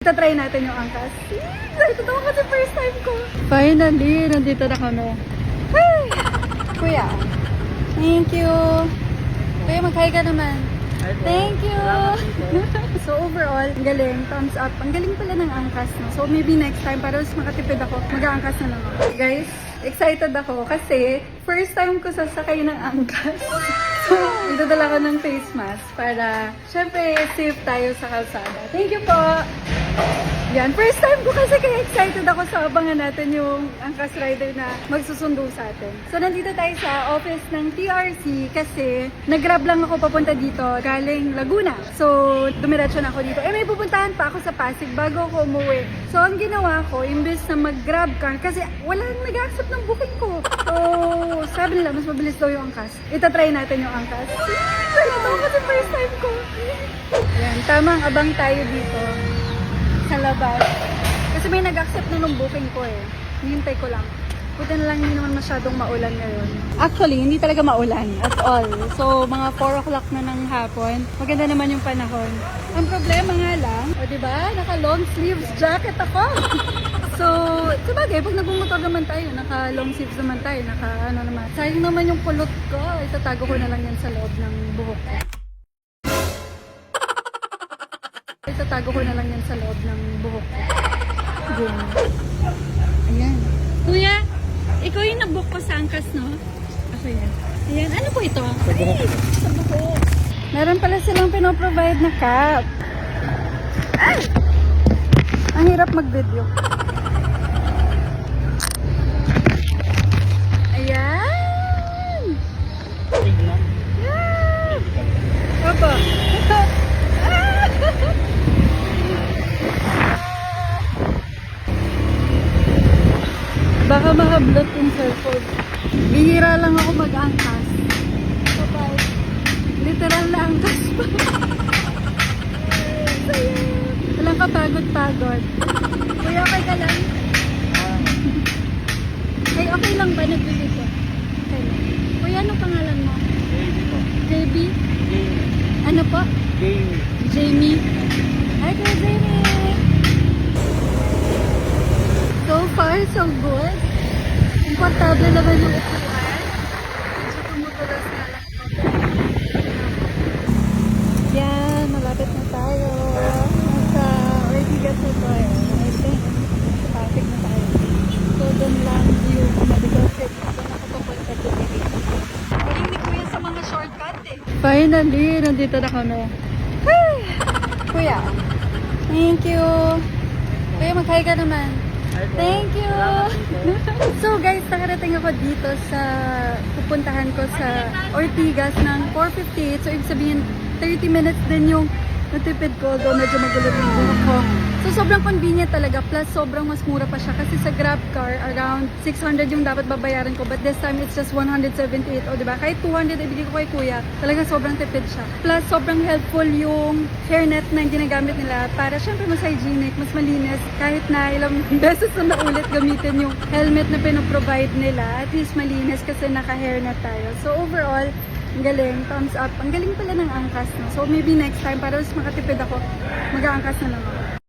Tatry natin yung angkas. Ito naman kasi first time ko. Finally, nandito na kami. Hey! Kuya. Thank you. Kuya, mag-hi ka naman. Thank you. So overall, ang galing. Thumbs up. Ang galing pala ng angkas. No? So maybe next time, para mas makatipid ako, mag-aangkas na lang ako. Guys, excited ako kasi first time ko sasakay ng angkas. So, idadala ko ng face mask para syempre safe tayo sa kalsada. Thank you po! Yan, first time ko kasi kaya excited ako sa abangan natin yung angkas rider na magsusundo sa atin. So, nandito tayo sa office ng TRC kasi nag-grab lang ako papunta dito galing Laguna. So, dumiretso na ako dito. May pupuntahan pa ako sa Pasig bago ako umuwi. So, ang ginawa ko, imbes na mag-grab car kasi walang nag-accept ng booking ko. So, sabi nila, mas mabilis daw yung angkas. Itatry natin yung angkas. Ito kasi first time ko. Yan, tamang abang tayo dito sa labas. Kasi may nag-accept na nung booking ko eh. Hintay ko lang. Buti na lang hindi naman masyadong maulan ngayon. Actually, hindi talaga maulan at all. So, mga 4 o'clock na ng hapon. Maganda naman yung panahon. Ang problema nga lang, o diba, naka long sleeves jacket ako. So, sabagay, pag nagmumotor naman tayo, naka long sleeves naman tayo, naka ano naman. Sayang naman yung pulot ko. Itatago ko na lang yan sa loob ng buhok ko. Itatago ko na lang yan sa loob ng buhok ko. Ayan. Ayan. Kuya, ikaw yung nag-book ko sa angkas, no? Ako yan. Ayan. Ano po ito? Ay, sa buhok. Meron pala silang pinoprovide na cap. Ay! Ang hirap mag-video. Ayan! Ayan! Opo. Baka makablot yung cellphone. Bihira lang ako mag-angkas. Kapag literal na angkas pa. Walang kapagod-pagod. Kuya, okay ka lang? Ay, okay lang ba nagbili ko? Okay lang. Kuya, ano pangalan mo? JB? Ano po? Jamie. Hi, Kuya Jamie! So far, so good. Komportable naman yung upuan. So, tumutulas nga lang. Yan, malapit na tayo. Nasa Ortigas na to eh. I think, traffic na tayo. So, doon lang yung medical set. Doon ako papunta doon. Galing ni Kuya sa mga shortcut eh. Finally, nandito na kami. Hey! Kuya, thank you. Kuya, mag-hi ka naman. Thank you! So guys, nakarating ako dito sa pupuntahan ko sa Ortigas ng 4:58. So ibig sabihin 30 minutes din yung natipid ko. Doon medyo magulo yung buhok ko. So sobrang convenient talaga. Plus sobrang mas mura pa siya. Kasi sa Grab car, around 600 yung dapat babayaran ko. But this time, it's just 178. O diba? Kahit 200 ibigay ko kay Kuya. Talaga sobrang tipid siya. Plus sobrang helpful yung hairnet na ginagamit nila. Para syempre mas hygienic, mas malinis. Kahit na ilang beses na naulit gamitin yung helmet na pinoprovide nila. At least malinis kasi naka-hairnet tayo. So overall, ang galing, thumbs up. Ang galing pala ng angkas. No? So maybe next time, para mas makatipid ako, mag-aangkas na lang ako.